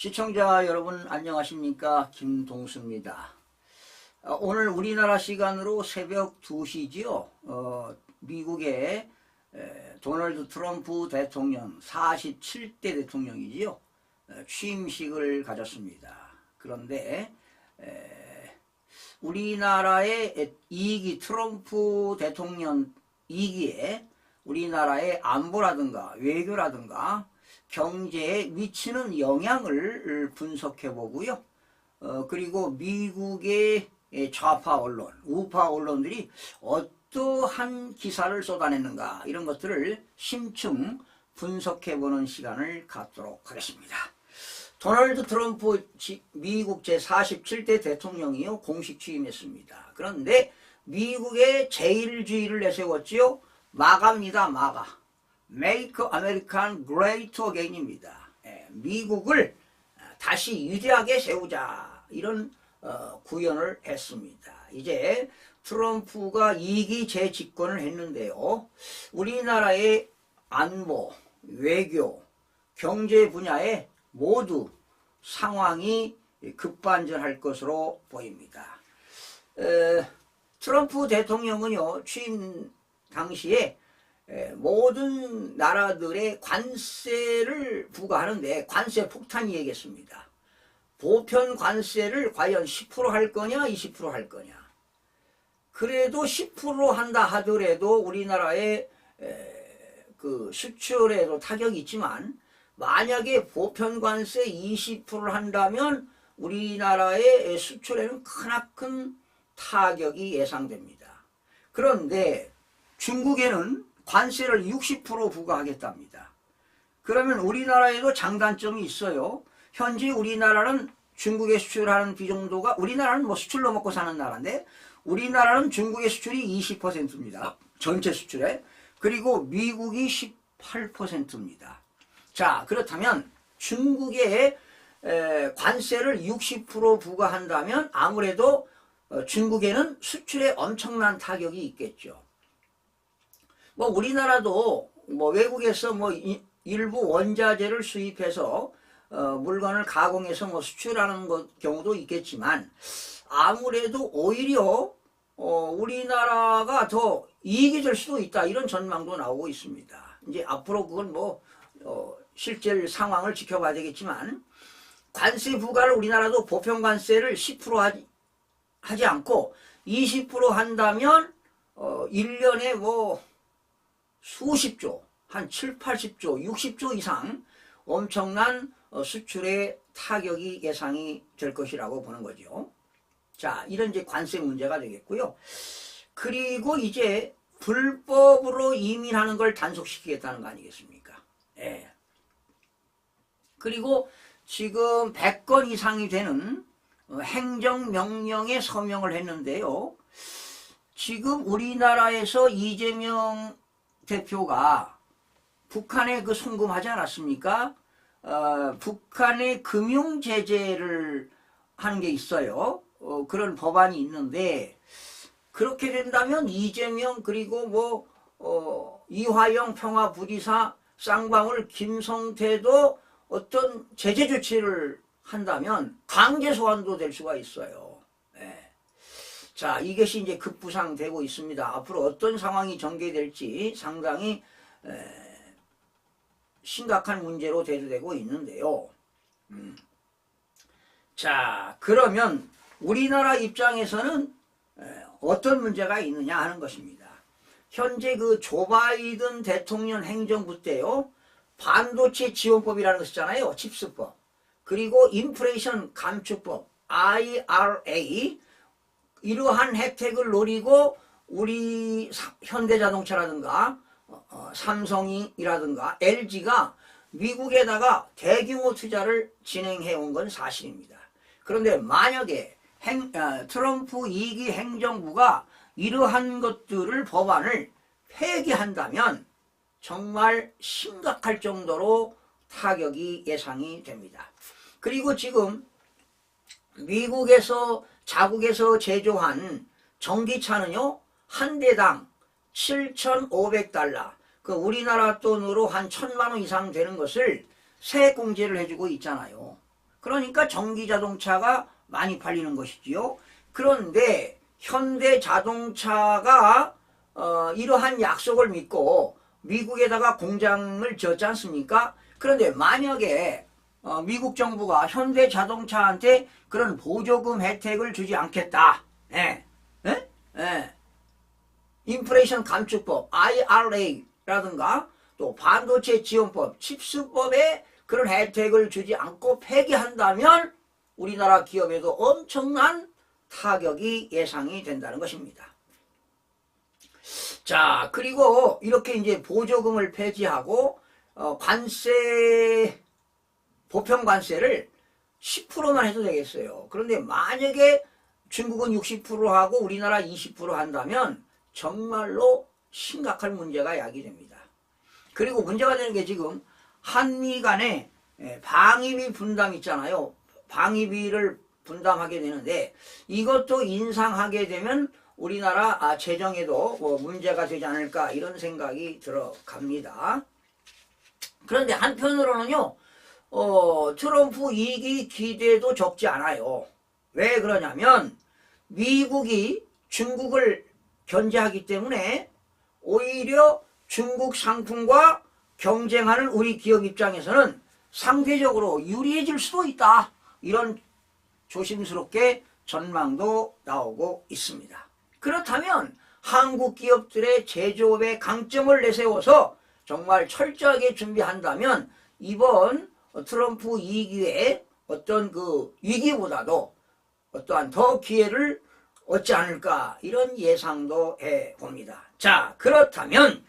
시청자 여러분 안녕하십니까? 김동수입니다. 오늘 우리나라 시간으로 새벽 2시지요. 미국의 도널드 트럼프 대통령 47대 대통령이지요. 취임식을 가졌습니다. 그런데 우리나라의 2기 트럼프 대통령 2기에 우리나라의 안보라든가 외교라든가 경제에 미치는 영향을 분석해 보고요. 그리고 미국의 좌파 언론, 우파 언론들이 어떠한 기사를 쏟아냈는가 이런 것들을 심층 분석해 보는 시간을 갖도록 하겠습니다. 도널드 트럼프 미국 제47대 대통령이요 공식 취임했습니다. 그런데 미국의 제1주의를 내세웠지요. 마가입니다. 마가. Make American Great Again입니다. 미국을 다시 위대하게 세우자 이런 구현을 했습니다. 이제 트럼프가 2기 재집권을 했는데요. 우리나라의 안보, 외교, 경제 분야에 모두 상황이 급반전할 것으로 보입니다. 트럼프 대통령은요 취임 당시에 모든 나라들의 관세를 부과하는데 관세 폭탄이 얘기했습니다. 보편 관세를 과연 10% 할 거냐 20% 할 거냐. 그래도 10% 한다 하더라도 우리나라의 그 수출에도 타격이 있지만 만약에 보편 관세 20%를 한다면 우리나라의 수출에는 크나큰 타격이 예상됩니다. 그런데 중국에는 관세를 60% 부과하겠답니다. 그러면 우리나라에도 장단점이 있어요. 현재 우리나라는 중국에 수출하는 비중도가 우리나라는 뭐 수출로 먹고 사는 나라인데 우리나라는 중국의 수출이 20%입니다. 전체 수출에. 그리고 미국이 18%입니다. 자, 그렇다면 중국에 관세를 60% 부과한다면 아무래도 중국에는 수출에 엄청난 타격이 있겠죠. 뭐 우리나라도 뭐 외국에서 뭐 일부 원자재를 수입해서 물건을 가공해서 뭐 수출하는 경우도 있겠지만 아무래도 오히려 우리나라가 더 이익이 될 수도 있다 이런 전망도 나오고 있습니다. 이제 앞으로 그건 뭐 실제 상황을 지켜봐야 되겠지만 관세 부과를 우리나라도 보편 관세를 10% 하지 않고 20% 한다면 1년에 뭐 수십조, 한 7, 80조, 60조 이상 엄청난 수출의 타격이 예상이 될 것이라고 보는 거죠. 자, 이런 이제 관세 문제가 되겠고요. 그리고 이제 불법으로 이민하는 걸 단속시키겠다는 거 아니겠습니까? 예. 그리고 지금 100건 이상이 되는 행정명령에 서명을 했는데요. 지금 우리나라에서 이재명 대표가 북한에 그 송금하지 않았습니까? 북한에 금융 제재를 하는 게 있어요. 그런 법안이 있는데 그렇게 된다면 이재명 그리고 뭐 이화영 평화부지사 쌍방울 김성태도 어떤 제재 조치를 한다면 강제 소환도 될 수가 있어요. 자, 이것이 이제 급부상되고 있습니다. 앞으로 어떤 상황이 전개될지 상당히 심각한 문제로 대두되고 있는데요. 자, 그러면 우리나라 입장에서는 어떤 문제가 있느냐 하는 것입니다. 현재 그 조 바이든 대통령 행정부 때요. 반도체 지원법이라는 거 있잖아요. 칩스법. 그리고 인플레이션 감축법 IRA 이러한 혜택을 노리고 우리 현대자동차라든가 삼성이라든가 LG가 미국에다가 대규모 투자를 진행해 온 건 사실입니다. 그런데 만약에 트럼프 2기 행정부가 이러한 것들을 법안을 폐기한다면 정말 심각할 정도로 타격이 예상이 됩니다. 그리고 지금 미국에서 자국에서 제조한 전기차는요 한 대당 7,500달러 그 우리나라 돈으로 한 1,000만 원 이상 되는 것을 세액 공제를 해주고 있잖아요. 그러니까 전기자동차가 많이 팔리는 것이지요. 그런데 현대자동차가 이러한 약속을 믿고 미국에다가 공장을 지었지 않습니까? 그런데 만약에 미국 정부가 현대자동차한테 그런 보조금 혜택을 주지 않겠다. 예. 예? 예. 인플레이션 감축법 IRA라든가 또 반도체 지원법 칩스법에 그런 혜택을 주지 않고 폐기한다면 우리나라 기업에도 엄청난 타격이 예상이 된다는 것입니다. 자, 그리고 이렇게 이제 보조금을 폐지하고 관세 보편 관세를 10%만 해도 되겠어요. 그런데 만약에 중국은 60%하고 우리나라 20% 한다면 정말로 심각한 문제가 야기됩니다. 그리고 문제가 되는 게 지금 한미 간에 방위비 분담 있잖아요. 방위비를 분담하게 되는데 이것도 인상하게 되면 우리나라 재정에도 문제가 되지 않을까 이런 생각이 들어갑니다. 그런데 한편으로는요. 트럼프 2기 기대도 적지 않아요. 왜 그러냐면 미국이 중국을 견제하기 때문에 오히려 중국 상품과 경쟁하는 우리 기업 입장에서는 상대적으로 유리해질 수도 있다. 이런 조심스럽게 전망도 나오고 있습니다. 그렇다면 한국 기업들의 제조업의 강점을 내세워서 정말 철저하게 준비한다면 이번 트럼프 2기의 어떤 그 위기보다도 어떠한 더 기회를 얻지 않을까 이런 예상도 해봅니다. 자, 그렇다면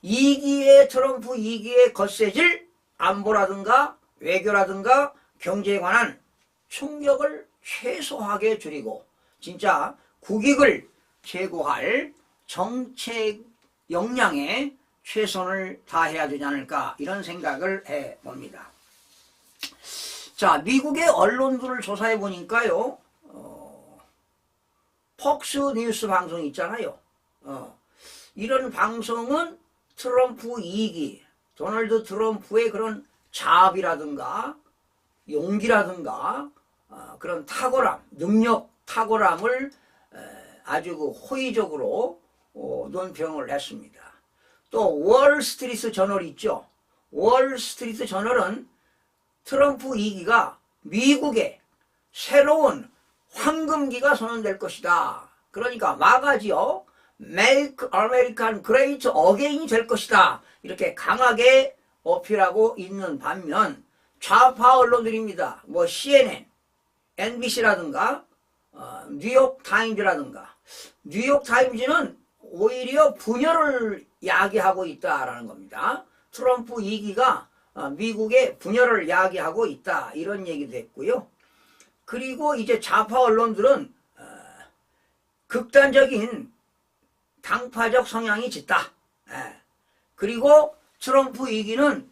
2기의 트럼프 2기의 거세질 안보라든가 외교라든가 경제에 관한 충격을 최소하게 줄이고 진짜 국익을 제고할 정책 역량에 최선을 다해야 되지 않을까 이런 생각을 해봅니다. 자, 미국의 언론들을 조사해 보니까요. 폭스 뉴스 방송 있잖아요. 이런 방송은 트럼프 2기, 도널드 트럼프의 그런 자압이라든가 용기라든가 그런 탁월함, 능력 탁월함을 아주 그 호의적으로 논평을 했습니다. 또 월스트리트 저널 있죠. 월스트리트 저널은 트럼프 2기가 미국의 새로운 황금기가 선언될 것이다. 그러니까 마가지요. Make American Great Again이 될 것이다. 이렇게 강하게 어필하고 있는 반면 좌파 언론들입니다. 뭐 CNN, NBC라든가 뉴욕 타임즈라든가 뉴욕 타임즈는 오히려 분열을 야기하고 있다라는 겁니다. 트럼프 2기가 미국의 분열을 야기하고 있다 이런 얘기도 했고요. 그리고 이제 좌파 언론들은 극단적인 당파적 성향이 짙다. 그리고 트럼프 2기는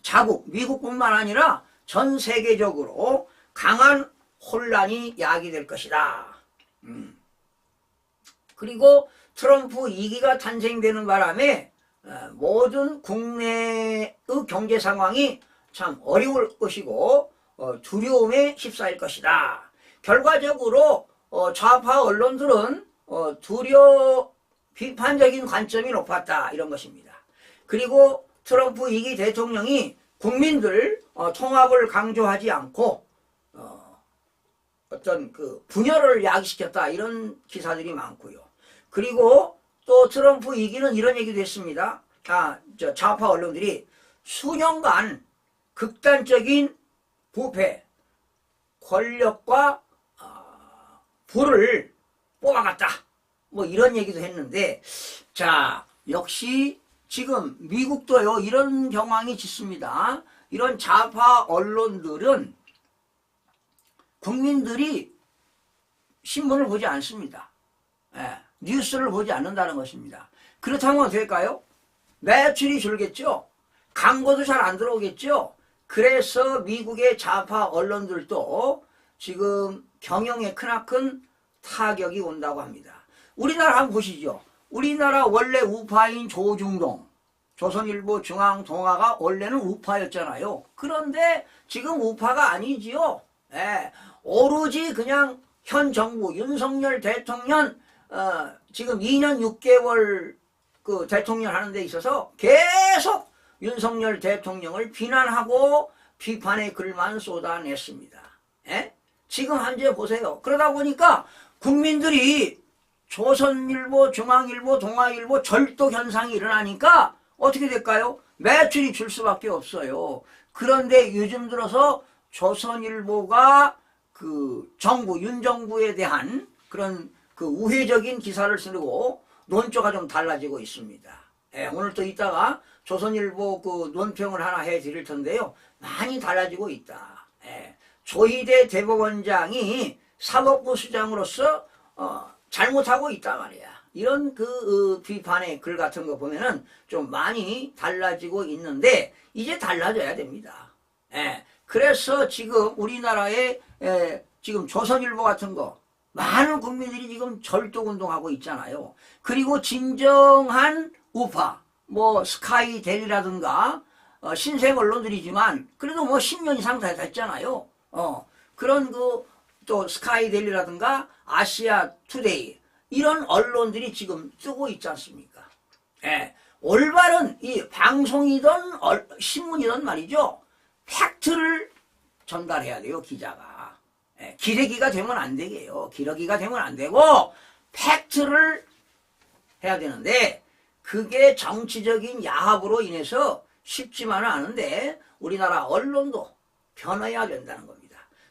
자국 미국뿐만 아니라 전 세계적으로 강한 혼란이 야기될 것이다. 그리고 트럼프 2기가 탄생되는 바람에 모든 국내의 경제 상황이 참 어려울 것이고 두려움에 휩싸일 것이다. 결과적으로 좌파 언론들은 비판적인 관점이 높았다 이런 것입니다. 그리고 트럼프 2기 대통령이 국민들 통합을 강조하지 않고 어떤 그 분열을 야기시켰다 이런 기사들이 많고요. 그리고 또 트럼프 2기는 이런 얘기도 했습니다. 좌파 언론들이 수년간 극단적인 부패, 권력과 부를 뽑아갔다. 뭐 이런 얘기도 했는데 자 역시 지금 미국도요 이런 경황이 짙습니다. 이런 좌파 언론들은 국민들이 신문을 보지 않습니다. 뉴스를 보지 않는다는 것입니다. 그렇다면 될까요? 매출이 줄겠죠. 광고도 잘 안 들어오겠죠. 그래서 미국의 좌파 언론들도 지금 경영에 크나큰 타격이 온다고 합니다. 우리나라 한번 보시죠. 우리나라 원래 우파인 조중동 조선일보, 중앙, 동아가 원래는 우파였잖아요. 그런데 지금 우파가 아니지요. 예, 오로지 그냥 현 정부 윤석열 대통령 지금 2년 6개월 그 대통령 하는 데 있어서 계속 윤석열 대통령을 비난하고 비판의 글만 쏟아냈습니다. 예? 지금 현재 보세요. 그러다 보니까 국민들이 조선일보, 중앙일보, 동아일보 절도 현상이 일어나니까 어떻게 될까요? 매출이 줄 수밖에 없어요. 그런데 요즘 들어서 조선일보가 그 정부, 윤 정부에 대한 그런 그 우회적인 기사를 쓰고 논조가 좀 달라지고 있습니다. 예, 오늘 또 이따가 조선일보 그 논평을 하나 해드릴 텐데요. 많이 달라지고 있다. 예, 조희대 대법원장이 사법부 수장으로서 잘못하고 있단 말이야. 이런 그 비판의 글 같은 거 보면은 좀 많이 달라지고 있는데 이제 달라져야 됩니다. 예, 그래서 지금 우리나라에 지금 조선일보 같은 거 많은 국민들이 지금 절도운동하고 있잖아요. 그리고 진정한 우파, 뭐 스카이 델리라든가 신생 언론들이지만 그래도 뭐 10년 이상 다 됐잖아요. 그런 그 또 스카이 델리라든가 아시아 투데이 이런 언론들이 지금 뜨고 있지 않습니까? 예, 올바른 이 방송이든 신문이든 말이죠. 팩트를 전달해야 돼요, 기자가. 예, 기레기가 되면 안 되게요. 기러기가 되면 안 되고 팩트를 해야 되는데 그게 정치적인 야합으로 인해서 쉽지만은 않은데 우리나라 언론도 변해야 된다는 겁니다.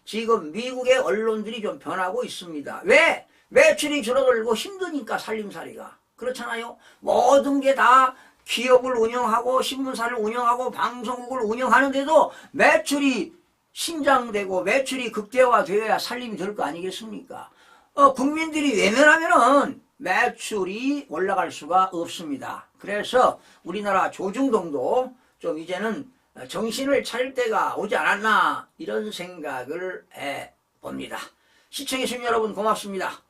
지금 미국의 언론들이 좀 변하고 있습니다. 왜? 매출이 줄어들고 힘드니까 살림살이가. 그렇잖아요. 모든 게 다 기업을 운영하고 신문사를 운영하고 방송국을 운영하는데도 매출이 신장되고 매출이 극대화되어야 살림이 될 거 아니겠습니까? 국민들이 외면하면은 매출이 올라갈 수가 없습니다. 그래서 우리나라 조중동도 좀 이제는 정신을 차릴 때가 오지 않았나 이런 생각을 해봅니다. 시청해주신 여러분 고맙습니다.